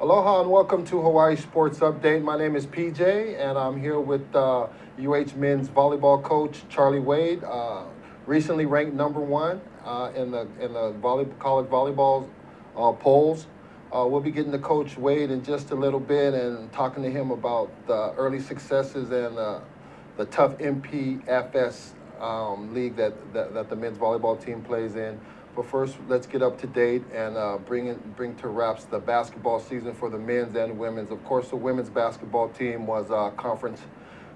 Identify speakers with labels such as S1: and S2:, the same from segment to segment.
S1: Aloha and welcome to Hawaii Sports Update. My name is PJ and I'm here with UH men's volleyball coach Charlie Wade, recently ranked number one in the college volleyball polls. We'll be getting to Coach Wade in just a little bit and talking to him about the early successes and the tough MPFS league that the men's volleyball team plays in. But first, let's get up to date and bring to wraps the basketball season for the men's and women's. Of course, the women's basketball team was conference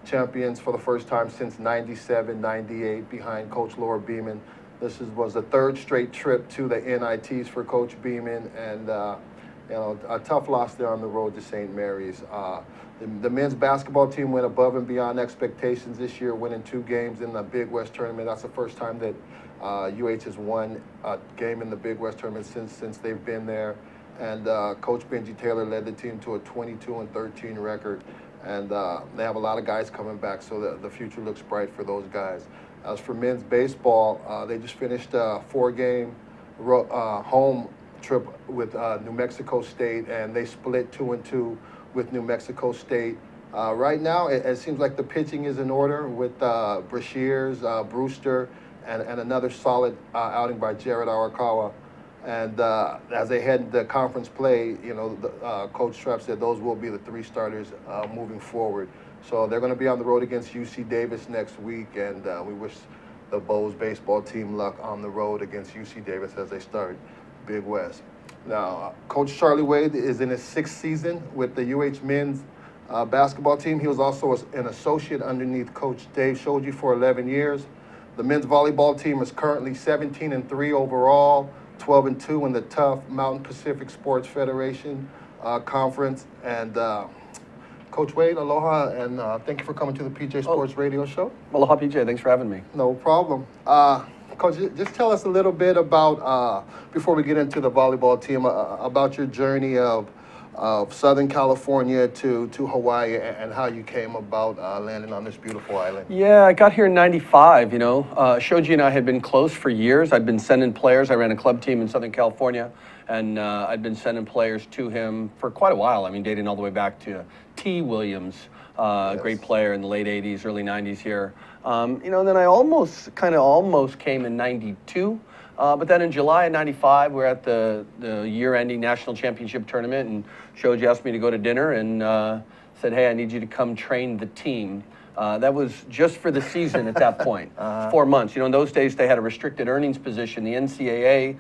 S1: champions for the first time since '97, '98, behind Coach Laura Beeman. Was the third straight trip to the NITs for Coach Beeman, and a tough loss there on the road to St. Mary's. The men's basketball team went above and beyond expectations this year, winning 2 games in the Big West tournament. That's the first time that UH has won a game in the Big West tournament since they've been there. And Coach Benji Taylor led the team to a 22-13 record. And they have a lot of guys coming back, so the future looks bright for those guys. As for men's baseball, they just finished a 4-game home trip with New Mexico State, and they split 2-2 with New Mexico State. Right now, it seems like the pitching is in order with Brashears, Brewster, and another solid outing by Jared Arakawa. And as they head into conference play, Coach Trepp said those will be the 3 starters moving forward. So they're going to be on the road against UC Davis next week, and we wish the Bows baseball team luck on the road against UC Davis as they start Big West. Now, Coach Charlie Wade is in his 6th season with the UH men's basketball team. He was also an associate underneath Coach Dave Shoji for 11 years. The men's volleyball team is currently 17-3 overall, 12-2 in the tough Mountain Pacific Sports Federation conference. And Coach Wade, aloha, and thank you for coming to the PJ Sports Radio Show.
S2: Aloha, PJ. Thanks for having me.
S1: No problem. Coach, just tell us a little bit about, before we get into the volleyball team, about your journey of Southern California to Hawaii and how you came about landing on this beautiful island.
S2: Yeah, I got here in '95, Shoji and I had been close for years. I'd been sending players. I ran a club team in Southern California, and I'd been sending players to him for quite a while. I mean, dating all the way back to T. Williams, yes. Great player in the late 80s, early 90s here. Then I almost came in '92. But then in July of '95, we're at the year-ending national championship tournament, and Shoji asked me to go to dinner and said, hey, I need you to come train the team. That was just for the season at that point, 4 months. In those days they had a restricted earnings position. The NCAA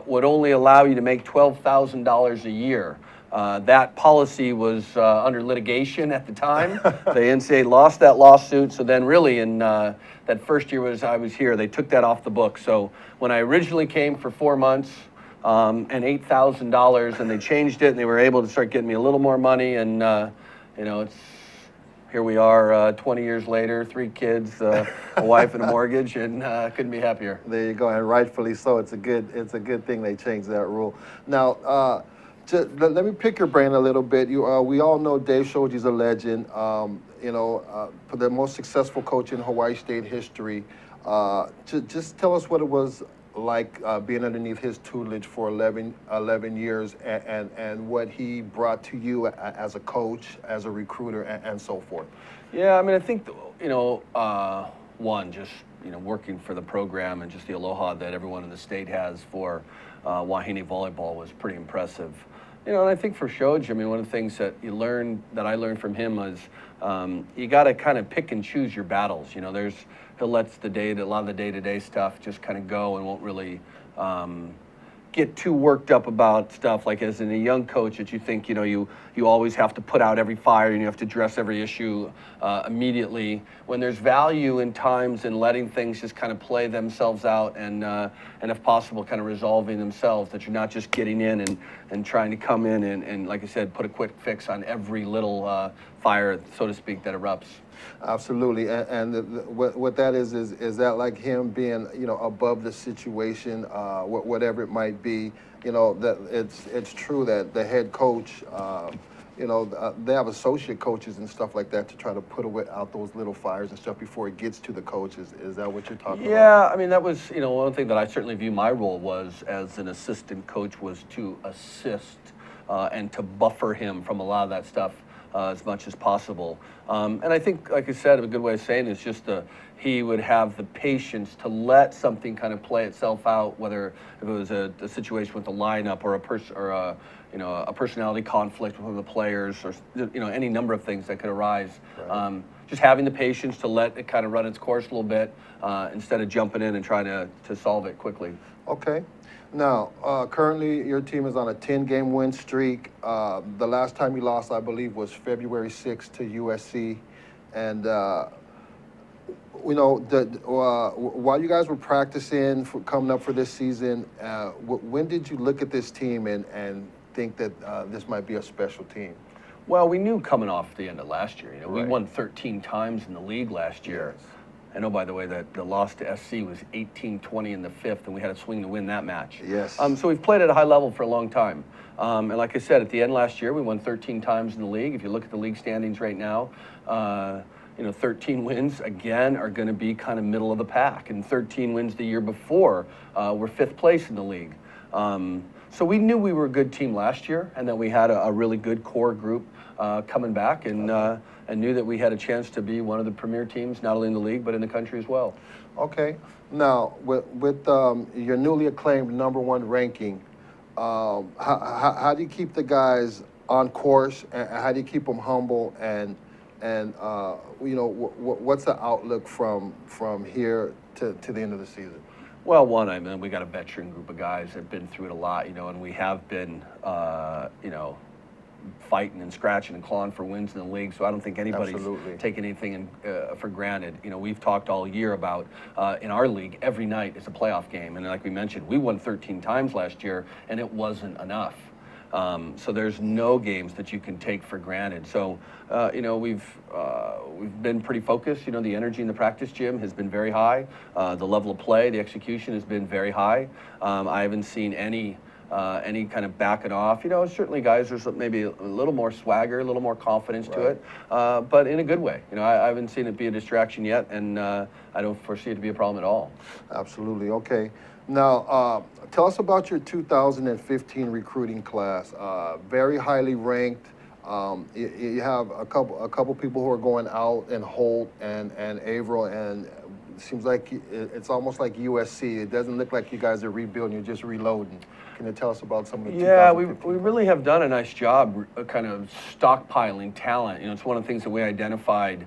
S2: would only allow you to make $12,000 a year. That policy was under litigation at the time. The NCAA lost that lawsuit, so then really in that first year I was here, they took that off the book. So when I originally came for 4 months and $8,000, and they changed it, and they were able to start getting me a little more money, and it's here we are 20 years later, 3 kids, a wife and a mortgage, and couldn't be happier.
S1: There you go, and rightfully so. It's a good thing they changed that rule. Now, let me pick your brain a little bit. We all know Dave Shoji's a legend. The most successful coach in Hawaii State history. Just tell us what it was like being underneath his tutelage for 11 years, and what he brought to you as a coach, as a recruiter, and so forth.
S2: Yeah, I mean, I think one, just working for the program and just the aloha that everyone in the state has for Wahine volleyball was pretty impressive. And I think for Shoji, I mean, one of the things that I learned from him was you got to kind of pick and choose your battles. He'll let a lot of the day-to-day stuff just kind of go and won't really get too worked up about stuff like as in a young coach that you think you always have to put out every fire and you have to address every issue immediately, when there's value in times in letting things just kind of play themselves out and if possible kind of resolving themselves, that you're not just getting in and trying to come in and like I said, put a quick fix on every little fire, so to speak, that erupts.
S1: Absolutely, and what that is that like him being above the situation, whatever it might be, that it's true that the head coach, they have associate coaches and stuff like that to try to put out those little fires and stuff before it gets to the coaches. Is that what you're talking about?
S2: Yeah, I mean that was one thing that I certainly view my role was as an assistant coach was to assist and to buffer him from a lot of that stuff as much as possible. And I think, like I said, a good way of saying it is just he would have the patience to let something kind of play itself out, whether if it was a situation with the lineup or a personality conflict with one of the players, or any number of things that could arise. Right. Just having the patience to let it kind of run its course a little bit instead of jumping in and trying to solve it quickly.
S1: Okay. Now, currently your team is on a 10-game win streak. The last time you lost, I believe, was February 6th to USC. And, while you guys were practicing for coming up for this season, when did you look at this team and think that this might be a special team?
S2: Well, we knew coming off the end of last year.
S1: Right.
S2: We won 13 times in the league last year.
S1: Yes.
S2: I know, by the way, that the loss to SC was 18-20 in the fifth, and we had a swing to win that match.
S1: Yes.
S2: So we've played at a high level for a long time. And like I said, at the end last year, we won 13 times in the league. If you look at the league standings right now, 13 wins, again, are going to be kind of middle of the pack. And 13 wins the year before were fifth place in the league. So we knew we were a good team last year, and that we had a really good core group coming back, and knew that we had a chance to be one of the premier teams, not only in the league, but in the country as well.
S1: Okay. Now, with your newly acclaimed #1 ranking, how do you keep the guys on course, and how do you keep them humble, and what's the outlook from here to the end of the season?
S2: Well, we got a veteran group of guys that have been through it a lot, and we have been, fighting and scratching and clawing for wins in the league. So I don't think anybody's taking anything for granted. We've talked all year about in our league, every night is a playoff game. And like we mentioned, we won 13 times last year, and it wasn't enough. So there's no games that you can take for granted. So, we've been pretty focused. The energy in the practice gym has been very high. The level of play, the execution has been very high. I haven't seen any kind of backing off. Certainly guys, there's maybe a little more swagger, a little more confidence to it, but in a good way. I haven't seen it be a distraction yet, and I don't foresee it to be a problem at all.
S1: Absolutely. Okay. Now, tell us about your 2015 recruiting class. Very highly ranked. You have a couple people who are going out, and Holt and Averill, and it seems like it's almost like USC. It doesn't look like you guys are rebuilding, you're just reloading. Can you tell us about some of the
S2: we really have done a nice job kind of stockpiling talent. It's one of the things that we identified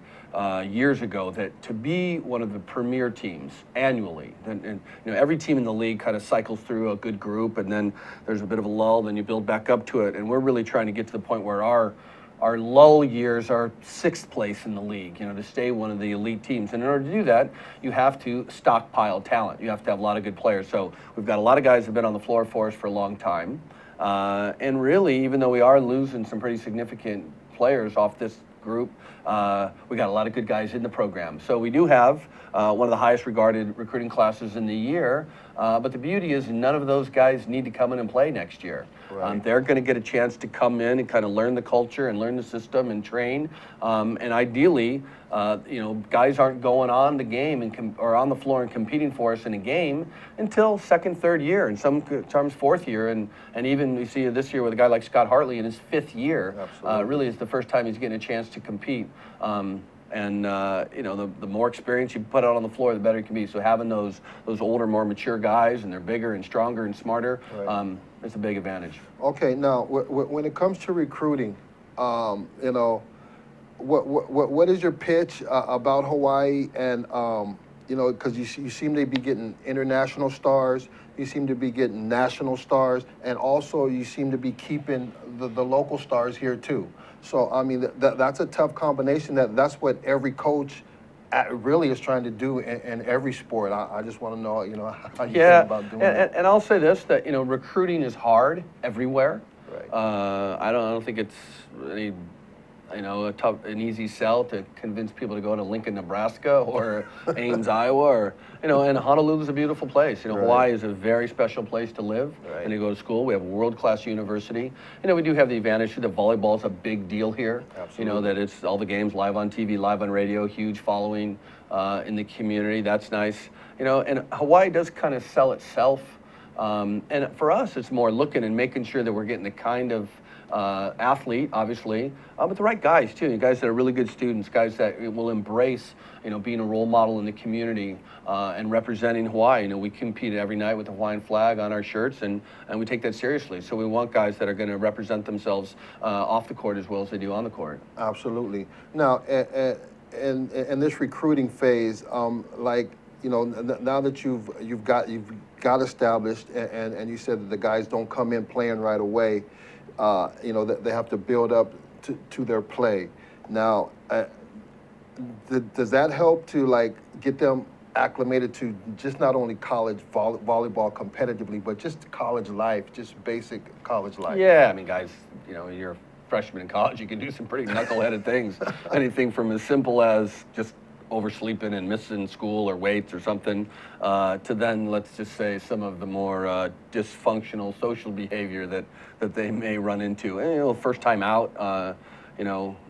S2: years ago, that to be one of the premier teams annually, and every team in the league kind of cycles through a good group, and then there's a bit of a lull, then you build back up to it, and we're really trying to get to the point where our lull years are sixth place in the league, to stay one of the elite teams. And in order to do that, you have to stockpile talent. You have to have a lot of good players. So we've got a lot of guys that have been on the floor for us for a long time. And really, even though we are losing some pretty significant players off this group, we got a lot of good guys in the program. So we do have one of the highest regarded recruiting classes in the year. But the beauty is none of those guys need to come in and play next year. Right. They're going to get a chance to come in and kind of learn the culture and learn the system and train. And ideally, guys aren't going on the game or on the floor and competing for us in a game until second, third year, and sometimes fourth year. And even we see this year with a guy like Scott Hartley in his fifth year. Really is the first time he's getting a chance to compete. The more experience you put out on the floor, the better you can be. So having those older, more mature guys, and they're bigger and stronger and smarter, it's a big advantage.
S1: Okay, now when it comes to recruiting, what is your pitch about Hawaii? And because you seem to be getting international stars, you seem to be getting national stars, and also you seem to be keeping the local stars here too. So, I mean, that's a tough combination. That's what every coach really is trying to do in every sport. I just want to know, how you feel about doing it.
S2: And I'll say this, that, recruiting is hard everywhere.
S1: Right.
S2: I don't think it's any, an easy sell to convince people to go to Lincoln, Nebraska, or Ames, Iowa, or, and Honolulu's a beautiful place. Hawaii is a very special place to live and to go to school. We have a world-class university. We do have the advantage that volleyball is a big deal here.
S1: Absolutely.
S2: That it's all the games live on TV, live on radio, huge following in the community. That's nice. And Hawaii does kind of sell itself. And for us, it's more looking and making sure that we're getting the kind of athlete, obviously, but the right guys too. Guys that are really good students, guys that will embrace, being a role model in the community and representing Hawaii. We compete every night with the Hawaiian flag on our shirts, and we take that seriously. So we want guys that are going to represent themselves off the court as well as they do on the court.
S1: Absolutely. Now, in this recruiting phase, now that you've got established, and you said that the guys don't come in playing right away, that they have to build up to their play. Now, does that help to get them acclimated to just not only college volleyball competitively, but just college life, just basic college life?
S2: Yeah, I mean, guys, you're a freshman in college, you can do some pretty knuckleheaded things. Anything from as simple as just oversleeping and missing school or weights or something, to then, let's just say, some of the more dysfunctional social behavior that they may run into. First time out,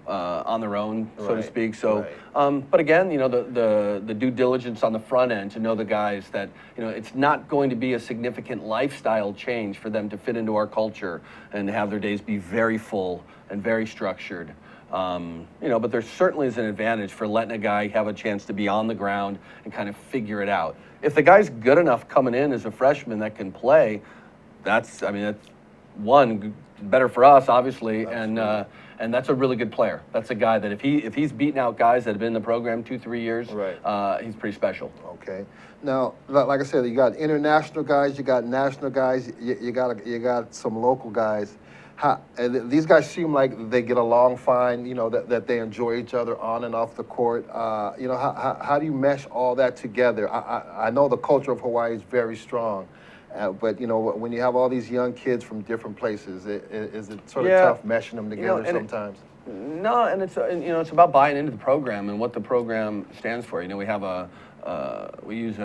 S2: on their own, so to speak. So, but again, the due diligence on the front end to know the guys that, it's not going to be a significant lifestyle change for them to fit into our culture and have their days be very full and very structured. But there certainly is an advantage for letting a guy have a chance to be on the ground and kind of figure it out. If the guy's good enough coming in as a freshman that can play, that's one, better for us, obviously, and that's a really good player. That's a guy that if he's beating out guys that have been in the program 2-3 years, he's pretty special.
S1: Okay. Now, like I said, you got international guys, you got national guys, you got some local guys. And these guys seem like they get along fine, that they enjoy each other on and off the court. How do you mesh all that together? I know the culture of Hawaii is very strong, but, when you have all these young kids from different places, is it sort of tough meshing them together sometimes?
S2: No, and it's about buying into the program and what the program stands for. We have we use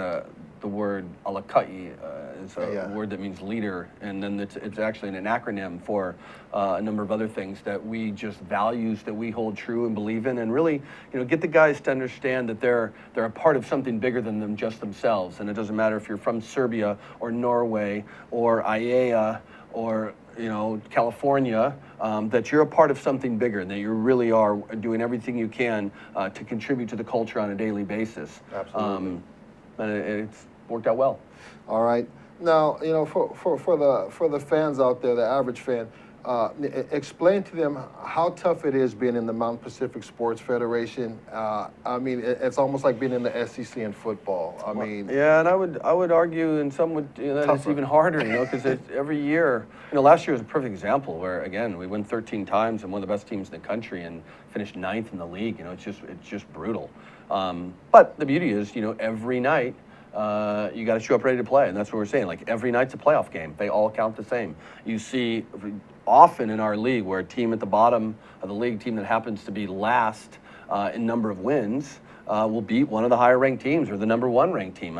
S2: the word alakai is a word that means leader, and then it's actually an acronym for a number of other things that we just values that we hold true and believe in, and really get the guys to understand that they're a part of something bigger than them just themselves. And it doesn't matter if you're from Serbia or Norway or IAEA or California, that you're a part of something bigger, and that you really are doing everything you can to contribute to the culture on a daily basis.
S1: Absolutely.
S2: And it's worked out well.
S1: All right. Now, for the fans out there, the average fan, explain to them how tough it is being in the Mountain Pacific Sports Federation. It's almost like being in the SEC in football.
S2: Yeah, and I would argue, and some would, that it's even harder, because every year, last year was a perfect example where, again, we won 13 times and one of the best teams in the country and finished 9th in the league. It's just brutal. But the beauty is, every night, you got to show up ready to play, and that's what we're saying. Like, every night's a playoff game. They all count the same. You see often in our league where a team at the bottom of the league, team that happens to be last in number of wins, will beat one of the higher ranked teams or the number 1 ranked team.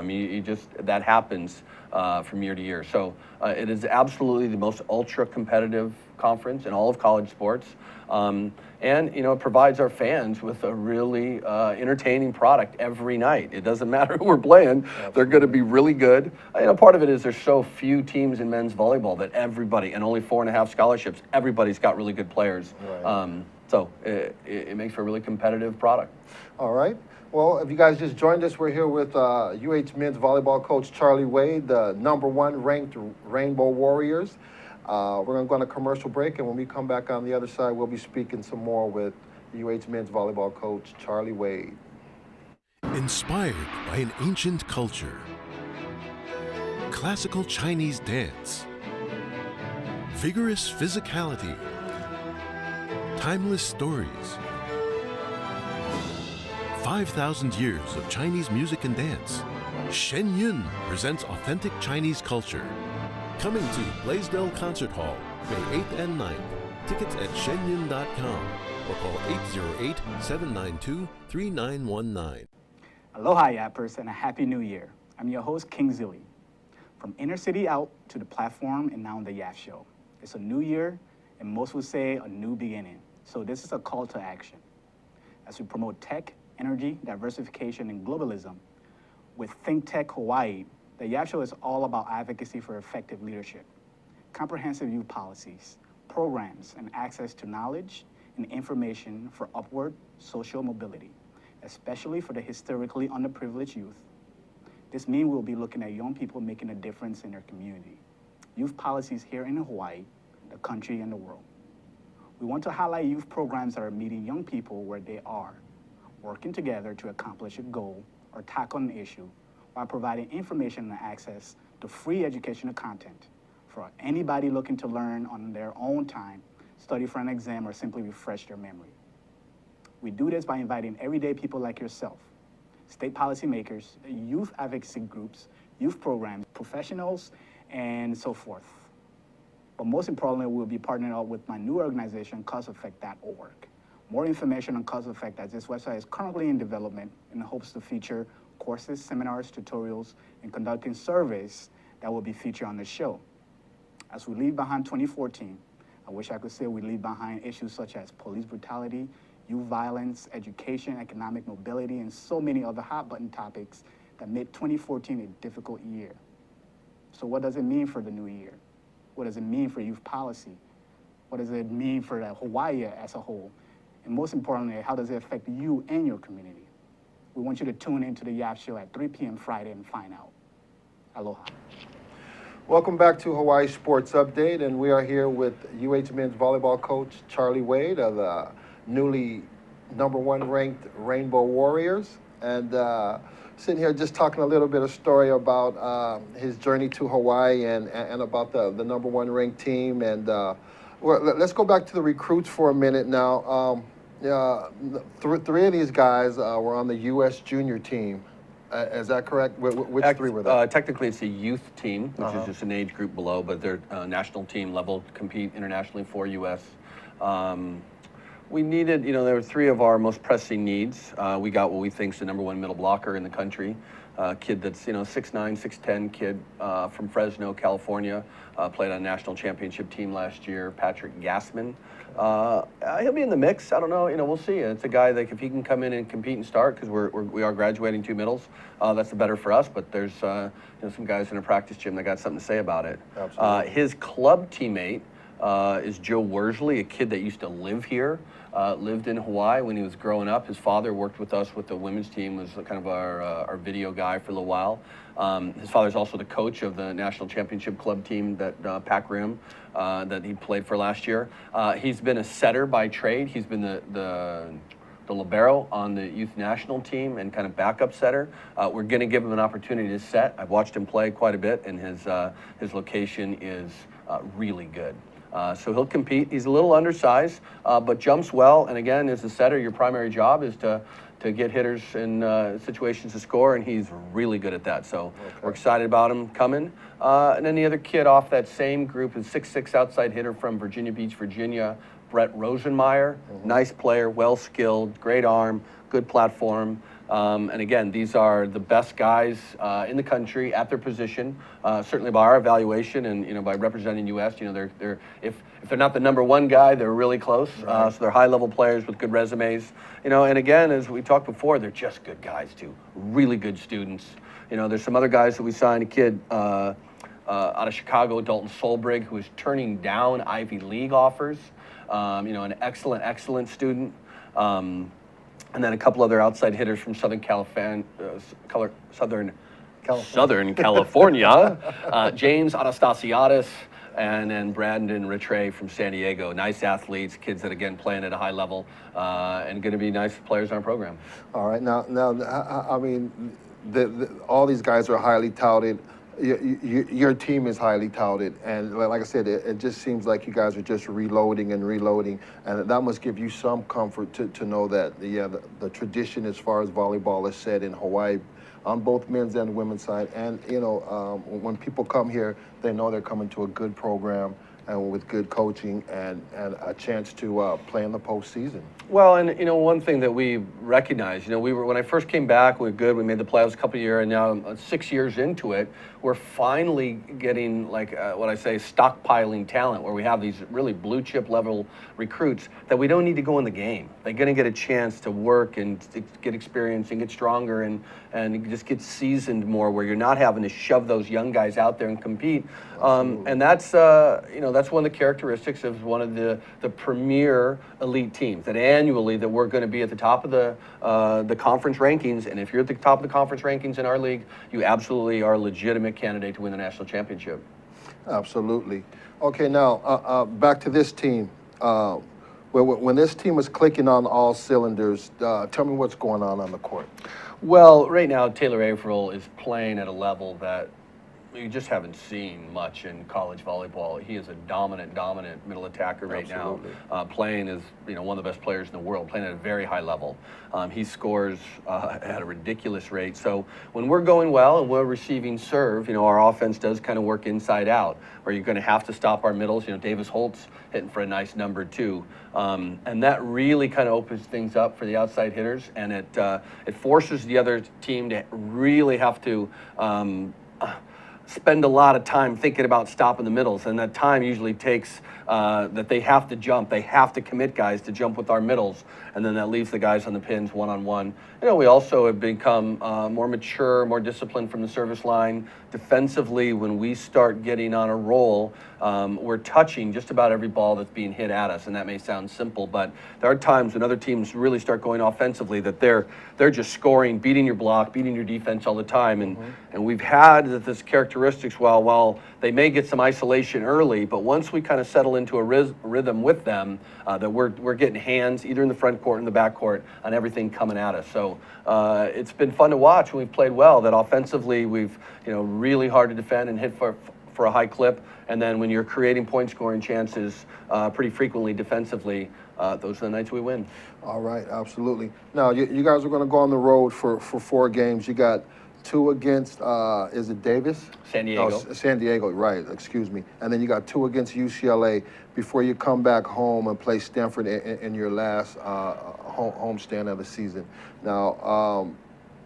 S2: That happens from year to year. So it is absolutely the most ultra competitive conference in all of college sports. And it provides our fans with a really entertaining product every night. It doesn't matter who we're playing; they're going to be really good. Part of it is there's so few teams in men's volleyball that everybody, and only 4.5 scholarships, everybody's got really good players. Right. So it makes for a really competitive product.
S1: All right. Well, if you guys just joined us, we're here with UH men's volleyball coach Charlie Wade, the #1 ranked Rainbow Warriors. We're going to go on a commercial break, and when we come back on the other side, we'll be speaking some more with UH men's volleyball coach Charlie Wade.
S3: Inspired by an ancient culture, classical Chinese dance, vigorous physicality, timeless stories, 5,000 years of Chinese music and dance, Shen Yun presents authentic Chinese culture. Coming to Blaisdell Concert Hall, May 8th and 9th. Tickets at shenyun.com or call 808-792-3919.
S4: Aloha, Yappers, and a Happy New Year. I'm your host, King Zilly. From inner city out to the platform and now the Yap Show. It's a new year, and most would say a new beginning. So this is a call to action. As we promote tech, energy, diversification, and globalism, with Think Tech Hawaii, the Yap Show is all about advocacy for effective leadership, comprehensive youth policies, programs, and access to knowledge and information for upward social mobility, especially for the historically underprivileged youth. This means we'll be looking at young people making a difference in their community. Youth policies here in Hawaii, the country, and the world. We want to highlight youth programs that are meeting young people where they are, working together to accomplish a goal or tackle an issue while providing information and access to free educational content for anybody looking to learn on their own time, study for an exam, or simply refresh their memory. We do this by inviting everyday people like yourself, state policymakers, youth advocacy groups, youth programs, professionals, and so forth. But most importantly, we'll be partnering up with my new organization, causeeffect.org. More information on Cause Effect, as this website is currently in development in hopes to feature courses, seminars, tutorials, and conducting surveys that will be featured on the show. As we leave behind 2014, I wish I could say we leave behind issues such as police brutality, youth violence, education, economic mobility, and so many other hot-button topics that made 2014 a difficult year. So what does it mean for the new year? What does it mean for youth policy? What does it mean for Hawaii as a whole? And most importantly, how does it affect you and your community? We want you to tune into the YAP Show at 3 p.m. Friday and find out. Aloha.
S1: Welcome back to Hawaii Sports Update, and we are here with UH men's volleyball coach Charlie Wade of the newly #1 ranked Rainbow Warriors, and sitting here just talking a little bit of story about his journey to Hawaii and about the #1 ranked team. And well, let's go back to the recruits for a minute now. Three of these guys were on the U.S. junior team. Is that correct? Which three were they?
S2: Technically, it's a youth team, which is just an age group below, but they're national team level, compete internationally for U.S. We needed, there were three of our most pressing needs. We got what we think is the #1 middle blocker in the country, kid that's 6'9", 6'10" kid from Fresno, California, played on a national championship team last year, Patrick Gassman. He'll be in the mix. I don't know. We'll see. It's a guy that if he can come in and compete and start, because we are graduating 2 middles, that's the better for us. But there's some guys in a practice gym that got something to say about it.
S1: Absolutely.
S2: His club teammate is Joe Worsley, a kid that used to live here, lived in Hawaii when he was growing up. His father worked with us with the women's team, was kind of our video guy for a little while. His father's also the coach of the national championship club team that Pac Rim that he played for last year. He's been a setter by trade. He's been the libero on the youth national team and kind of backup setter. We're going to give him an opportunity to set. I've watched him play quite a bit, and his location is really good. So he'll compete. He's a little undersized, but jumps well. And again, as a setter, your primary job is to get hitters in situations to score, and he's really good at that. So we're excited about him coming. And then the other kid off that same group is 6'6" outside hitter from Virginia Beach, Virginia, Brett Rosenmeyer. Nice player, well-skilled, great arm, good platform. And again, these are the best guys in the country at their position. Certainly by our evaluation and by representing U.S., they're if they're not the #1 guy, they're really close.
S1: Right.
S2: So they're high-level players with good resumes. And again, as we talked before, they're just good guys too. Really good students. There's some other guys that we signed. A kid out of Chicago, Dalton Solbrig, who is turning down Ivy League offers. An excellent student. And then a couple other outside hitters from Southern California, James Anastasiadis, and then Brandon Rattray from San Diego. Nice athletes, kids that, again, playing at a high level, and going to be nice players in our program.
S1: All right. Now, I mean, all these guys are highly touted. Your team is highly touted, and like I said, it just seems like you guys are just reloading, and that must give you some comfort to know that the tradition as far as volleyball is set in Hawaii, on both men's and women's side, and when people come here, they know they're coming to a good program and with good coaching and a chance to play in the postseason.
S2: Well, and one thing that we recognize, when I first came back, we were good. We made the playoffs a couple of years, and now 6 years into it, we're finally getting what I say, stockpiling talent, where we have these really blue chip level recruits that we don't need to go in the game. They're going to get a chance to work and to get experience and get stronger and just get seasoned more, where you're not having to shove those young guys out there and compete. And that's that's one of the characteristics of one of the premier elite teams. That annually, that we're going to be at the top of the conference rankings, and if you're at the top of the conference rankings in our league, you absolutely are a legitimate candidate to win the national championship.
S1: Absolutely. Okay, now back to this team. When this team was clicking on all cylinders, tell me what's going on the court.
S2: Well, right now, Taylor Averill is playing at a level that you just haven't seen much in college volleyball. He is a dominant middle attacker right
S1: Absolutely.
S2: now, playing as one of the best players in the world, playing at a very high level. He scores at a ridiculous rate. So when we're going well and we're receiving serve, our offense does kind of work inside out, where you're going to have to stop our middles. Davis Holt's hitting for a nice number 2. And that really kind of opens things up for the outside hitters, and it forces the other team to really have to spend a lot of time thinking about stopping the middles, and that time usually takes that they have to jump. They have to commit guys to jump with our middles, and then that leaves the guys on the pins one-on-one. We also have become more mature, more disciplined from the service line. Defensively, when we start getting on a roll, we're touching just about every ball that's being hit at us, and that may sound simple, but there are times when other teams really start going offensively that they're just scoring, beating your block, beating your defense all the time, and we've had this characteristics while they may get some isolation early, but once we kind of settle into a rhythm with them, that we're getting hands either in the front court or in the back court on everything coming at us. So it's been fun to watch when we've played well, that offensively we've really hard to defend and hit for a high clip, and then when you're creating point scoring chances pretty frequently defensively, those are the nights we win.
S1: All right, absolutely. Now, you guys are going to go on the road for 4 games. You got 2 against, is it Davis?
S2: San Diego.
S1: Oh, San Diego, right, excuse me. And then you got 2 against UCLA before you come back home and play Stanford in your last homestand of the season. Now,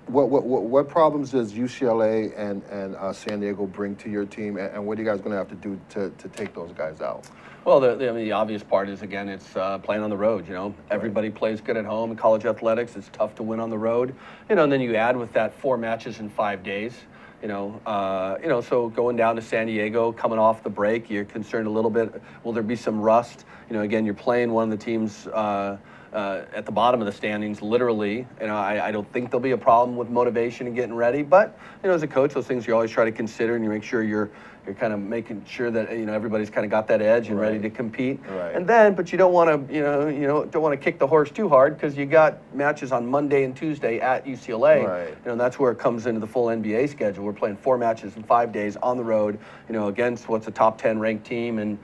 S1: what problems does UCLA and San Diego bring to your team, and what are you guys going to have to do to take those guys out?
S2: Well, the obvious part is, again, it's playing on the road. Everybody plays good at home in college athletics. It's tough to win on the road. And then you add with that 4 matches in 5 days. So going down to San Diego, coming off the break, you're concerned a little bit. Will there be some rust? Again, you're playing one of the teams at the bottom of the standings, literally. I don't think there'll be a problem with motivation and getting ready. But as a coach, those things you always try to consider, and you make sure you're kind of making sure that everybody's kind of got that edge and ready to compete.
S1: Right.
S2: And then, but you don't want to don't want to kick the horse too hard, because you got matches on Monday and Tuesday at UCLA.
S1: Right.
S2: That's where it comes into the full NBA schedule. We're playing 4 matches in 5 days on the road. Against what's a top 10 ranked team, and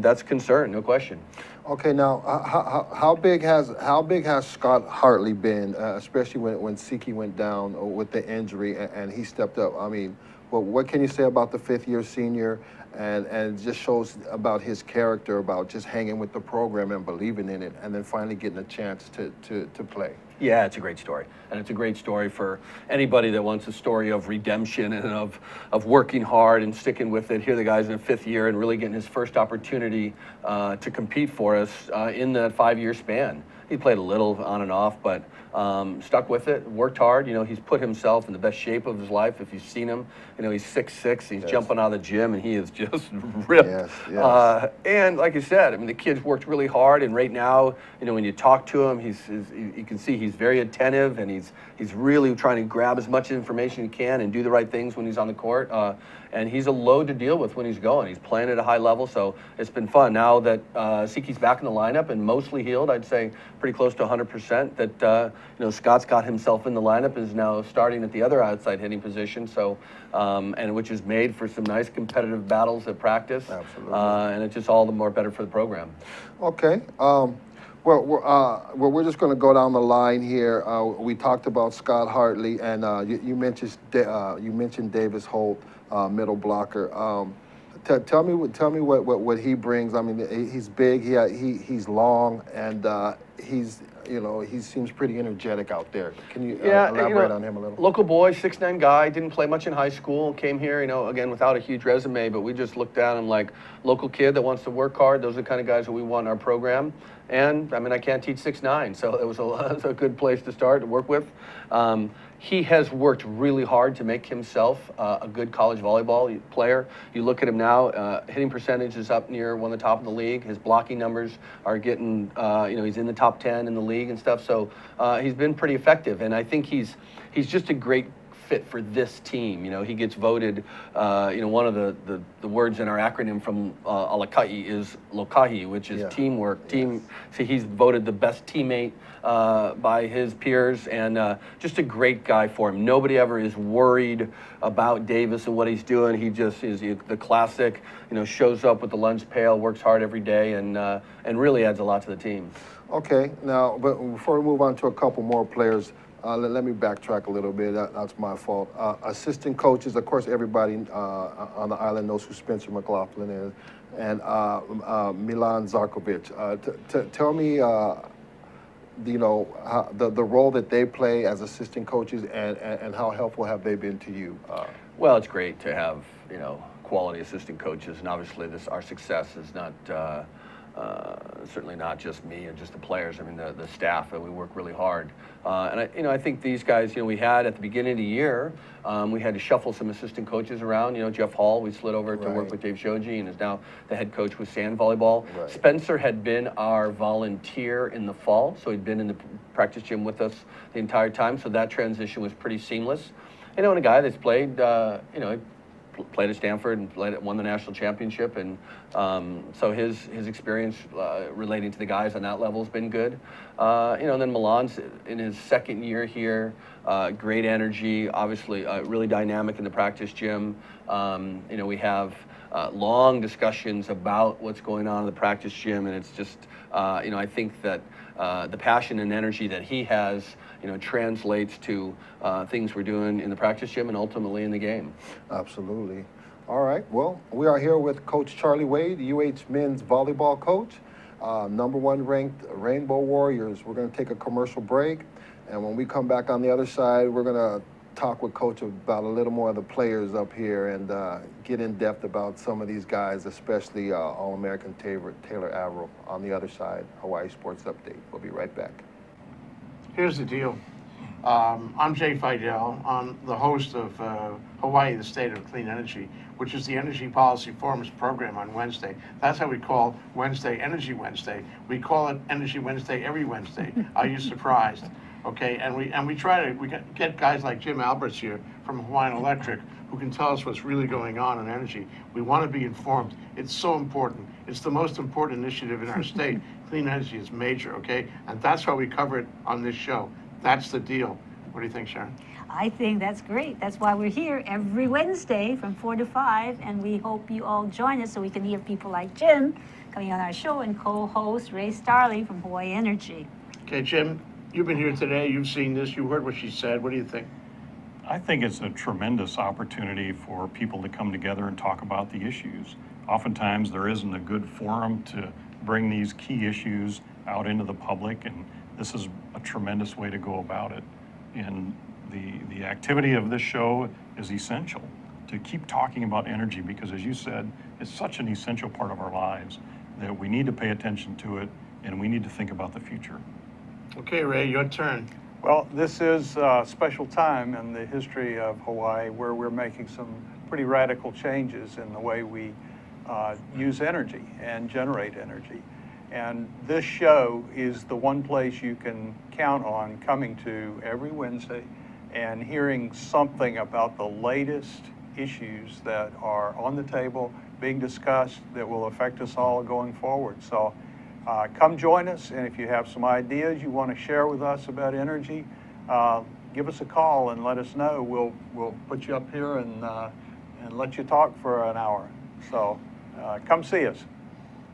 S2: that's a concern, no question.
S1: Okay, now how big has Scott Hartley been, especially when Siki went down with the injury and he stepped up? I mean, what can you say about the 5th-year senior, and just shows about his character, about just hanging with the program and believing in it, and then finally getting a chance to play?
S2: Yeah, it's a great story. And it's a great story for anybody that wants a story of redemption and of working hard and sticking with it. Here the guy's in a 5th year and really getting his first opportunity to compete for us in that 5-year span. He played a little on and off, but stuck with it, worked hard. He's put himself in the best shape of his life. If you've seen him, he's 6'6", he's jumping out of the gym, and he is just ripped.
S1: Yes.
S2: And like you said, the kid's worked really hard, and right now, when you talk to him, you can see he's very attentive, and he's really trying to grab as much information he can and do the right things when he's on the court. And he's a load to deal with when he's going. He's playing at a high level, so it's been fun. Now that Siki's back in the lineup and mostly healed, I'd say pretty close to 100%, that Scott's got himself in the lineup, is now starting at the other outside hitting position, so and which is made for some nice competitive battles at practice.
S1: Absolutely.
S2: And it's just all the more better for the program.
S1: Okay. We're just going to go down the line here. We talked about Scott Hartley, and you mentioned Davis Holt, middle blocker. Tell me what he brings. He's big. He's long, and he seems pretty energetic out there. Can you elaborate on him a little?
S2: Local boy, 6'9" guy, didn't play much in high school, came here, again, without a huge resume, but we just looked down and like, local kid that wants to work hard. Those are the kind of guys that we want in our program. And I can't teach 6'9", so it was a good place to start to work with. he has worked really hard to make himself a good college volleyball player. You look at him now, hitting percentage is up near one of the top in the league. His blocking numbers are getting, he's in the top 10 in the league and stuff. So he's been pretty effective, and I think he's just a great fit for this team. He gets voted, one of the words in our acronym from Alakai is Lokahi, which is teamwork. So he's voted the best teammate by his peers, and just a great guy for him. Nobody ever is worried about Davis and what he's doing. He just is the classic, shows up with the lunch pail, works hard every day, and really adds a lot to the team.
S1: Okay, now, but before we move on to a couple more players, let me backtrack a little bit. That's my fault. Assistant coaches, of course, everybody on the island knows who Spencer McLaughlin is, and Milan Zarkovic. Tell me, the role that they play as assistant coaches, and how helpful have they been to you?
S2: Well, it's great to have quality assistant coaches, and obviously our success is not. Certainly not just me and just the players. I mean, the staff, and we work really hard. And I think these guys, we had at the beginning of the year, we had to shuffle some assistant coaches around. Jeff Hall, we slid over to work with Dave Shoji, and is now the head coach with Sand Volleyball. Right. Spencer had been our volunteer in the fall, so he'd been in the practice gym with us the entire time. So that transition was pretty seamless. And a guy that's played, played at Stanford and won the national championship, and so his experience relating to the guys on that level has been good. And then Milan's in his second year here, great energy, obviously really dynamic in the practice gym. We have long discussions about what's going on in the practice gym, and it's just, I think that the passion and energy that he has, translates to things we're doing in the practice gym and ultimately in the game.
S1: Absolutely. All right. Well, we are here with Coach Charlie Wade, UH men's volleyball coach, #1 ranked Rainbow Warriors. We're going to take a commercial break, and when we come back on the other side, we're going to talk with Coach about a little more of the players up here and get in depth about some of these guys, especially All-American Taylor Averill on the other side. Hawaii Sports Update. We'll be right back.
S5: Here's the deal. I'm Jay Fidel. I'm the host of Hawaii, the State of Clean Energy, which is the Energy Policy Forum's program on Wednesday. That's how we call Wednesday Energy Wednesday. We call it Energy Wednesday every Wednesday. Are you surprised? Okay, and we get guys like Jim Alberts here from Hawaiian Electric who can tell us what's really going on in energy. We want to be informed. It's so important. It's the most important initiative in our state. Clean energy is major, okay? And that's why we cover it on this show. That's the deal. What do you think, Sharon?
S6: I think that's great. That's why we're here every Wednesday from 4 to 5, and we hope you all join us so we can hear people like Jim coming on our show and co-host Ray Starley from Hawaii Energy.
S5: Okay, Jim, you've been here today. You've seen this. You heard what she said. What do you think?
S7: I think it's a tremendous opportunity for people to come together and talk about the issues. Oftentimes there isn't a good forum to bring these key issues out into the public, and this is a tremendous way to go about it. And the activity of this show is essential to keep talking about energy because, as you said, it's such an essential part of our lives that we need to pay attention to it and we need to think about the future.
S5: Okay, Ray, your turn.
S8: Well, this is a special time in the history of Hawaii where we're making some pretty radical changes in the way we use energy and generate energy. And this show is the one place you can count on coming to every Wednesday and hearing something about the latest issues that are on the table, being discussed, that will affect us all going forward. So come join us, and if you have some ideas you want to share with us about energy, give us a call and let us know. We'll put you up here and let you talk for an hour. So come see us.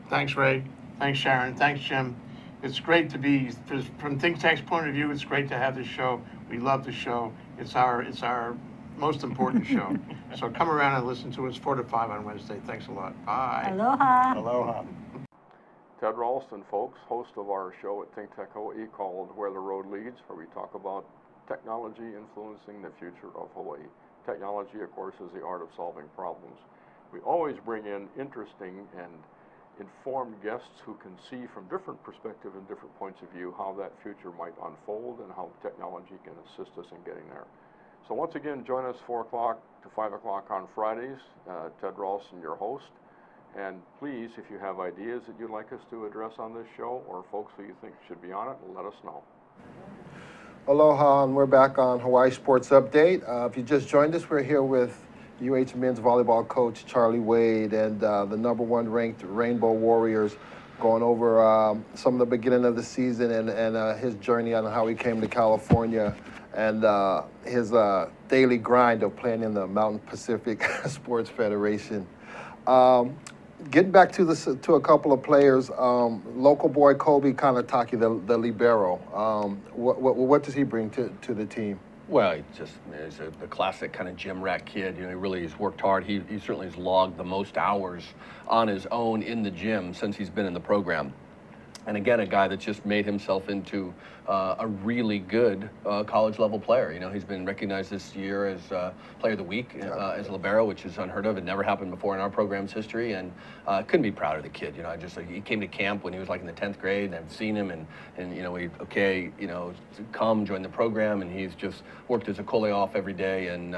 S5: Thanks, Ray. Thanks, Sharon. Thanks, Jim. It's great to be, from Think Tank's point of view, it's great to have this show. We love the show. It's our most important show. So come around and listen to us 4 to 5 on Wednesday. Thanks a lot. Bye.
S6: Aloha.
S8: Aloha.
S9: Ted Ralston, folks, host of our show at Think Tech Hawaii called Where the Road Leads, where we talk about technology influencing the future of Hawaii. Technology, of course, is the art of solving problems. We always bring in interesting and informed guests who can see from different perspectives and different points of view how that future might unfold and how technology can assist us in getting there. So once again, join us 4 o'clock to 5 o'clock on Fridays. Ted Ralston, your host. And please, if you have ideas that you'd like us to address on this show or folks who you think should be on it, let us know.
S1: Aloha, and we're back on Hawaii Sports Update. If you just joined us, we're here with UH men's volleyball coach Charlie Wade and the #1 ranked Rainbow Warriors, going over some of the beginning of the season and his journey on how he came to California and his daily grind of playing in the Mountain Pacific Sports Federation. Getting back to a couple of players, local boy Kobe Kanataki, the libero. What does he bring to the team?
S2: Well, he's the classic kind of gym rat kid. You know, he really has worked hard. He certainly has logged the most hours on his own in the gym since he's been in the program. And again, a guy that's just made himself into a really good college level player. You know, he's been recognized this year as Player of the Week as a libero, which is unheard of. It never happened before in our program's history, and couldn't be prouder of the kid. You know, he came to camp when he was like in the 10th grade, and I've seen him, and you know, come join the program, and he's just worked his Akole off every day, and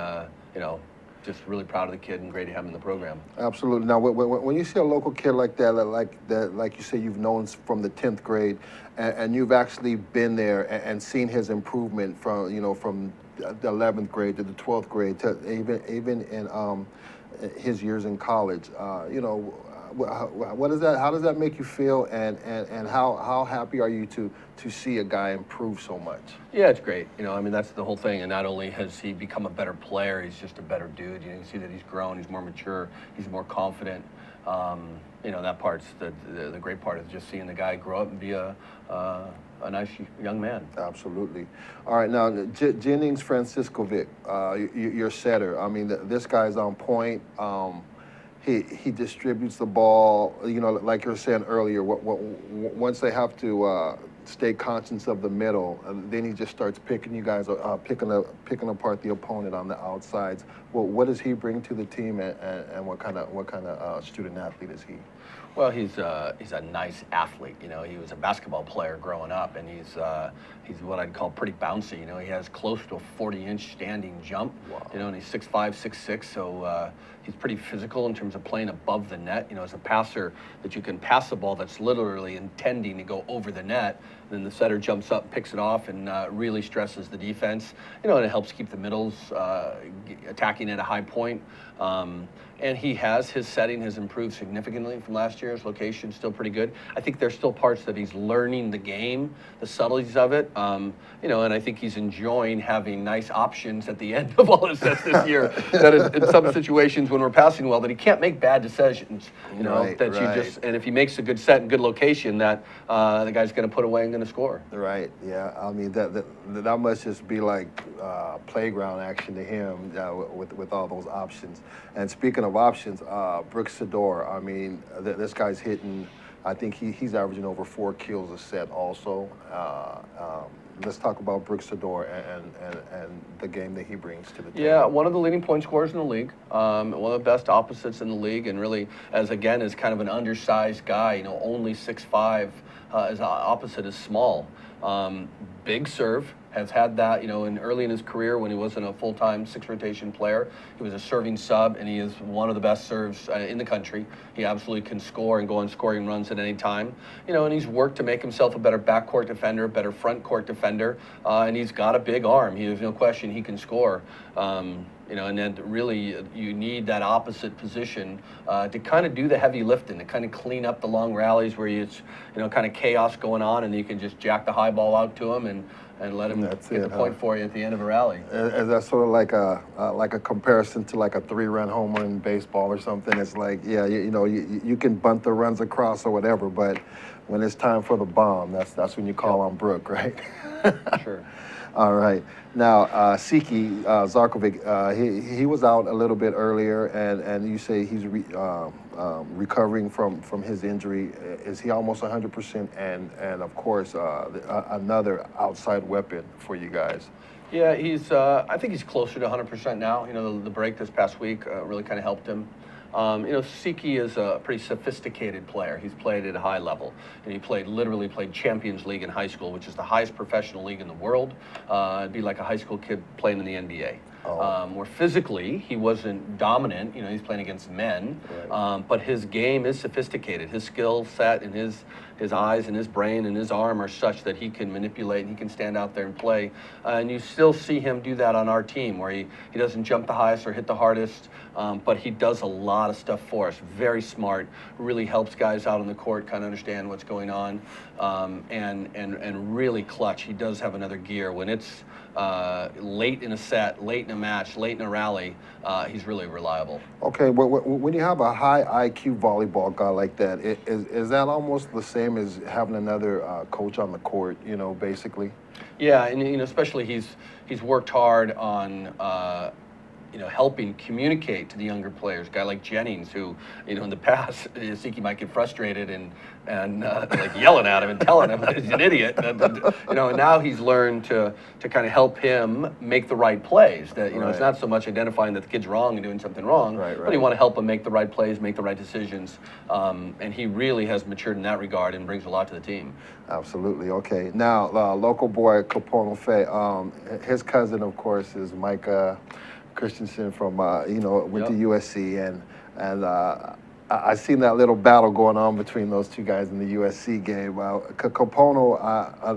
S2: you know, just really proud of the kid and great to have him in the program.
S1: Absolutely. Now, when you see a local kid like that, like you say, you've known from the 10th grade, and you've actually been there and seen his improvement from the 11th grade to the 12th grade to even in his years in college. You know, what is that? How does that make you feel? And how happy are you to see a guy improve so much?
S2: Yeah, it's great. You know, I mean, that's the whole thing. And not only has he become a better player, he's just a better dude. You know, you see that he's grown, he's more mature, he's more confident. You know, that part's the great part is just seeing the guy grow up and be a nice young man.
S1: Absolutely. All right, now Jennings Franciscovic, your setter. I mean, this guy's on point. He distributes the ball, you know, like you were saying earlier. Once they have to stay conscious of the middle, then he just starts picking you guys, picking apart the opponent on the outsides. Well, what does he bring to the team, and what kind of student athlete is he?
S2: Well, he's a nice athlete. You know, he was a basketball player growing up, and he's what I'd call pretty bouncy. You know, he has close to a 40-inch standing jump. Wow. You know, and he's 6'5", 6'6", so he's pretty physical in terms of playing above the net. You know, as a passer, that you can pass the ball that's literally intending to go over the net, then the setter jumps up, picks it off, and really stresses the defense. You know, and it helps keep the middles attacking at a high point. And his setting has improved significantly from last year. His location's still pretty good. I think there's still parts that he's learning the game, the subtleties of it. You know, and I think he's enjoying having nice options at the end of all his sets this year. That is, in some situations when we're passing well, that he can't make bad decisions. You know, and if he makes a good set and good location, that the guy's going to put away and going to score.
S1: Right. Yeah. I mean, that must just be like playground action to him with all those options. And speaking of options, Brooks Sador, I mean, this guy's hitting, I think he's averaging over 4 kills a set also. Let's talk about Brooks Sador and the game that he brings to the team.
S2: Yeah, one of the leading point scorers in the league, one of the best opposites in the league, and really, as kind of an undersized guy, you know, only 6'5", his opposite is small. Big serve, has had that, you know, early in his career when he wasn't a full-time 6-rotation player. He was a serving sub, and he is one of the best serves in the country. He absolutely can score and go on scoring runs at any time. You know, and he's worked to make himself a better backcourt defender, better front court defender, and he's got a big arm. There's no question he can score. You know, and then really you need that opposite position to kind of do the heavy lifting, to kind of clean up the long rallies where it's, you know, kind of chaos going on, and you can just jack the high ball out to him and let him get the point for you at the end of a rally.
S1: Is that sort of like a comparison to like a 3-run homer in baseball or something? It's like, yeah, you know, you can bunt the runs across or whatever, but when it's time for the bomb, that's when you call on Brooke, right?
S2: Sure.
S1: All right. Now, Siki Zarkovic, he was out a little bit earlier, and you say he's recovering from his injury. Is he almost 100%? And of course, another outside weapon for you guys.
S2: Yeah, I think he's closer to 100% now. You know, the break this past week really kind of helped him. Siki is a pretty sophisticated player. He's played at a high level, and he literally played Champions League in high school, which is the highest professional league in the world. It'd be like a high school kid playing in the NBA. Where physically he wasn't dominant, he's playing against men,
S1: Right.
S2: but his game is sophisticated. His skill set and his eyes and his brain and his arm are such that he can manipulate and he can stand out there and play. And you still see him do that on our team, where he doesn't jump the highest or hit the hardest, but he does a lot of stuff for us. Very smart, really helps guys out on the court kind of understand what's going on, and really clutch. He does have another gear. When it's late in a set, late in a match, late in a rally, he's really reliable.
S1: Okay, when you have a high IQ volleyball guy like that, is that almost the same as having another coach on the court, basically?
S2: Yeah, and especially he's worked hard on helping communicate to the younger players. A guy like Jennings, who in the past, Siki might get frustrated and like yelling at him and telling him that he's an idiot. And now he's learned to kind of help him make the right plays. That
S1: Right.
S2: it's not so much identifying that the kid's wrong and doing something wrong,
S1: Right.
S2: but you want to help him make the right plays, make the right decisions. And he really has matured in that regard and brings a lot to the team.
S1: Absolutely. Okay. Now, local boy Kapono Fe, his cousin, of course, is Micah Christensen from went to USC, and I seen that little battle going on between those two guys in the USC game. Kapono,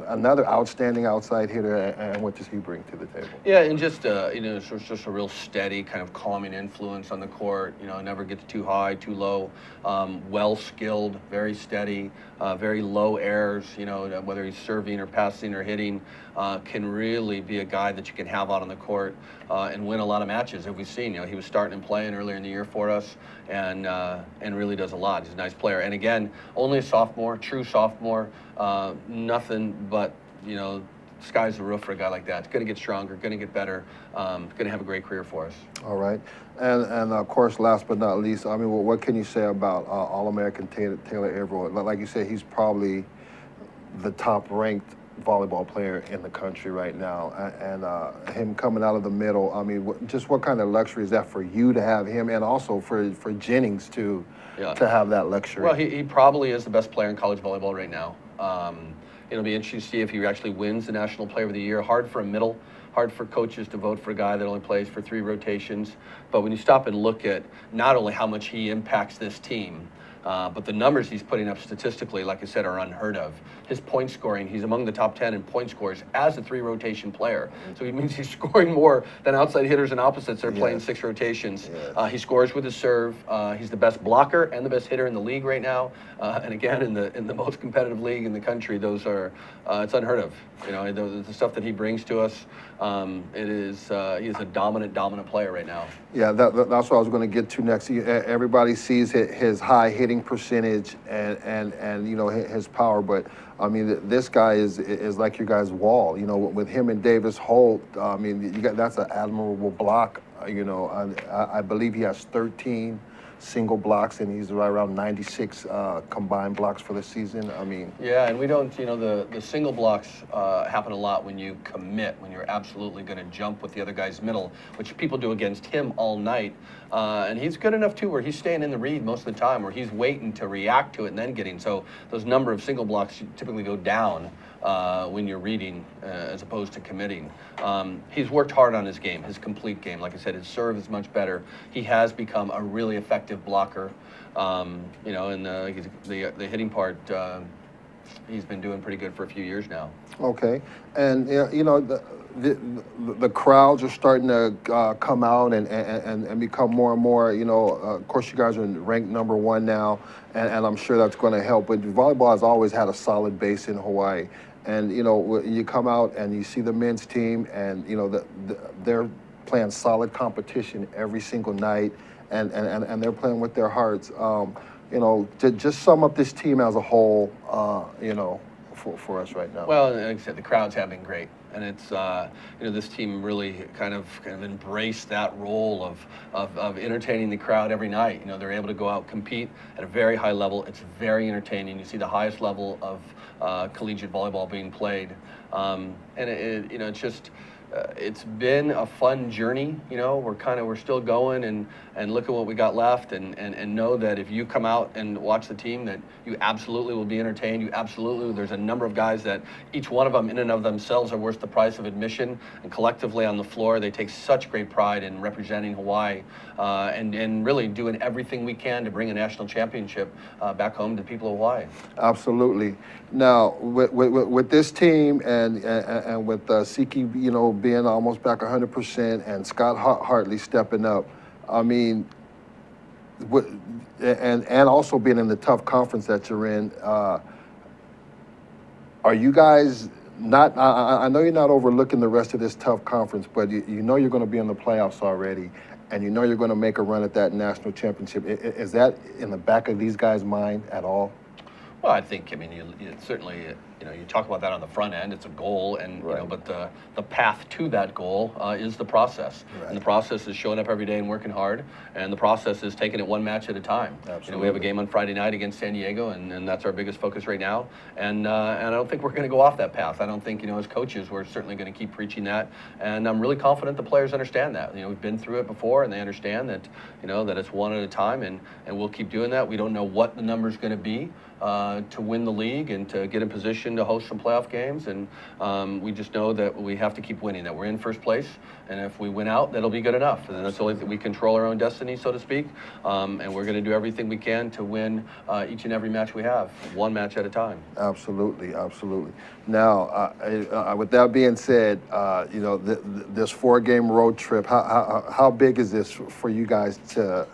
S1: another outstanding outside hitter, and what does he bring to the table?
S2: Yeah, and just just a real steady kind of calming influence on the court. Never gets too high, too low. Well skilled, very steady, very low errors. Whether he's serving or passing or hitting, can really be a guy that you can have out on the court and win a lot of matches. As we've seen, he was starting and playing earlier in the year for us, and really does a lot. He's a nice player, and again, only a sophomore, true sophomore. Nothing but sky's the roof for a guy like that. It's going to get stronger, going to get better, going to have a great career for us.
S1: All right, and of course, last but not least, I mean, what can you say about All-American Taylor Averill? Like you said, he's probably the top-ranked volleyball player in the country right now, and him coming out of the middle. I mean, just what kind of luxury is that for you to have him, and also for Jennings to have that luxury?
S2: Well, he probably is the best player in college volleyball right now. It'll be interesting to see if he actually wins the National Player of the Year. Hard for a middle, hard for coaches to vote for a guy that only plays for 3 rotations. But when you stop and look at not only how much he impacts this team, but the numbers he's putting up statistically, like I said, are unheard of. His point scoring, he's among the top 10 in point scores as a 3-rotation player. So he means he's scoring more than outside hitters and opposites that are playing 6 rotations.
S1: Yes.
S2: He scores with his serve. He's the best blocker and the best hitter in the league right now. And again, in the most competitive league in the country, those are it's unheard of. The stuff that he brings to us, he is a dominant player right now.
S1: Yeah, that's what I was going to get to next. Everybody sees his high hitting percentage and his power, but I mean, this guy is like your guy's wall. With him and Davis Holt, I mean, that's an admirable block. I believe he has 13 single blocks, and he's right around 96 combined blocks for the season. I mean,
S2: yeah, and we don't, the single blocks happen a lot when you commit, when you're absolutely going to jump with the other guy's middle, which people do against him all night. And he's good enough too, where he's staying in the read most of the time, where he's waiting to react to it and then getting. So those number of single blocks typically go down when you're reading as opposed to committing. He's worked hard on his game, his complete game. Like I said, his serve is much better. He has become a really effective blocker. And the hitting part, he's been doing pretty good for a few years now.
S1: Okay, and the crowds are starting to come out and become more and more. Of course, you guys are ranked #1 now, and I'm sure that's going to help. But volleyball has always had a solid base in Hawaii, and you come out and you see the men's team, and they're playing solid competition every single night, and they're playing with their hearts. To just sum up this team as a whole, for us right now.
S2: Well, like I said, the crowds have been great, and it's this team really kind of embraced that role of entertaining the crowd every night. They're able to go out and compete at a very high level. It's very entertaining. You see the highest level of collegiate volleyball being played, and it's just it's been a fun journey. You know, we're still going, and look at what we got left, and know that if you come out and watch the team, that you absolutely will be entertained. You absolutely, there's a number of guys that each one of them in and of themselves are worth the price of admission, and collectively on the floor they take such great pride in representing Hawaii, and really doing everything we can to bring a national championship back home to the people of Hawaii.
S1: Absolutely. Now, with this team and with Siki, you know, being almost back 100%, and Scott Hartley stepping up, I mean, and also being in the tough conference that you're in, are you guys not? I know you're not overlooking the rest of this tough conference, but you know you're going to be in the playoffs already, and you know you're going to make a run at that national championship. Is that in the back of these guys' mind at all?
S2: Well, I think, I mean, you certainly, you know, you talk about that on the front end, it's a goal, and, you know, but the path to that goal is the process. And the process is showing up every day and working hard, and the process is taking it one match at a time.
S1: Absolutely.
S2: You know, we have a game on Friday night against San Diego, and that's our biggest focus right now. And I don't think we're going to go off that path. I don't think, you know, as coaches, we're certainly going to keep preaching that, and I'm really confident the players understand that. You know, we've been through it before, and they understand that, you know, that it's one at a time, and we'll keep doing that. We don't know what the number's going to be to win the league and to get in position to host some playoff games, and we just know that we have to keep winning, that we're in first place, and if we win out, that'll be good enough. And that's the only thing, we control our own destiny, so to speak, and we're going to do everything we can to win each and every match we have, one match at a time.
S1: Absolutely, absolutely. Now, with that being said, you know, this 4-game road trip, how big is this for you guys to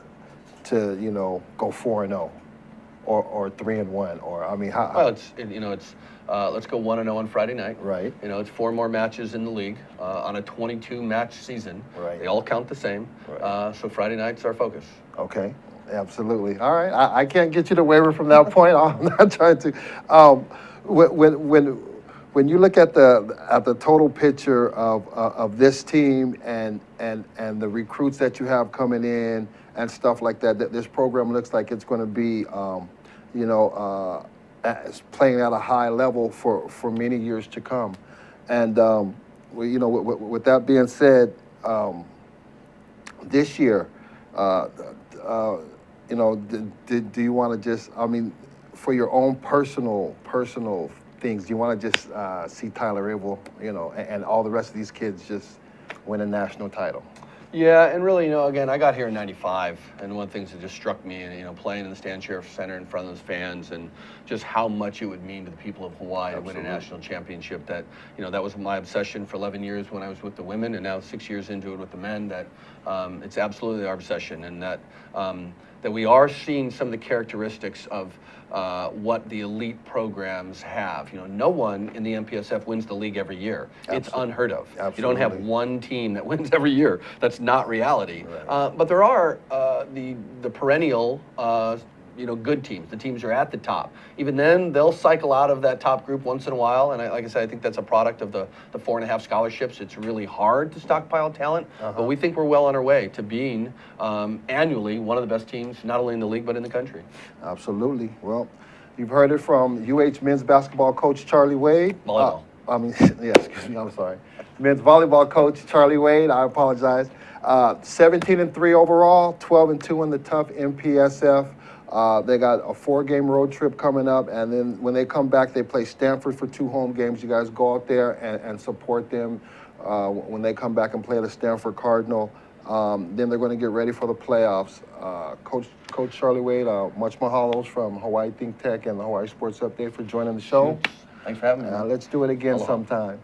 S1: you know, go 4-0? Or 3-1, or I mean, how?
S2: Well, let's go 1-0 on Friday night.
S1: Right.
S2: You know, it's 4 more matches in the league on a 22-match season.
S1: Right.
S2: They all count the same.
S1: Right.
S2: So Friday night's our focus.
S1: Okay, absolutely. All right, I can't get you to waver from that point. I'm not trying to. When you look at the total picture of this team and the recruits that you have coming in and stuff like that, this program looks like it's going to be, you know, playing at a high level for many years to come. And you know, with that being said, this year, you know, do you want to just, I mean, for your own personal things, do you want to just see Tyler Abel, you know, and all the rest of these kids just win a national title?
S2: Yeah, and really, you know, again, I got here in '95, and one of the things that just struck me, you know, playing in the Stan Sheriff Center in front of those fans, and just how much it would mean to the people of Hawaii to win a national championship. That, you know, that was my obsession for 11 years when I was with the women, and now 6 years into it with the men. That it's absolutely our obsession, and that that we are seeing some of the characteristics of what the elite programs have. You know, no one in the MPSF wins the league every year.
S1: Absolutely.
S2: It's unheard of.
S1: Absolutely.
S2: You don't have one team that wins every year. That's not reality.
S1: Right.
S2: But there are the perennial, you know, good teams. The teams are at the top. Even then, they'll cycle out of that top group once in a while. And like I said, I think that's a product of the 4.5 scholarships. It's really hard to stockpile talent, but we think we're well on our way to being annually one of the best teams, not only in the league but in the country.
S1: Absolutely. Well, you've heard it from UH men's basketball coach Charlie Wade.
S2: Volleyball.
S1: I mean, yeah, excuse me, I'm sorry. Men's volleyball coach Charlie Wade, I apologize. 17-3 overall, 12-2 in the tough MPSF. They got a 4-game road trip coming up, and then when they come back, they play Stanford for 2 home games. You guys go out there and support them when they come back and play the Stanford Cardinal. Then they're going to get ready for the playoffs. Coach Charlie Wade, much mahalos from Hawaii Think Tech and the Hawaii Sports Update for joining the show.
S2: Thanks for having me.
S1: Let's do it again
S2: Aloha.
S1: sometime.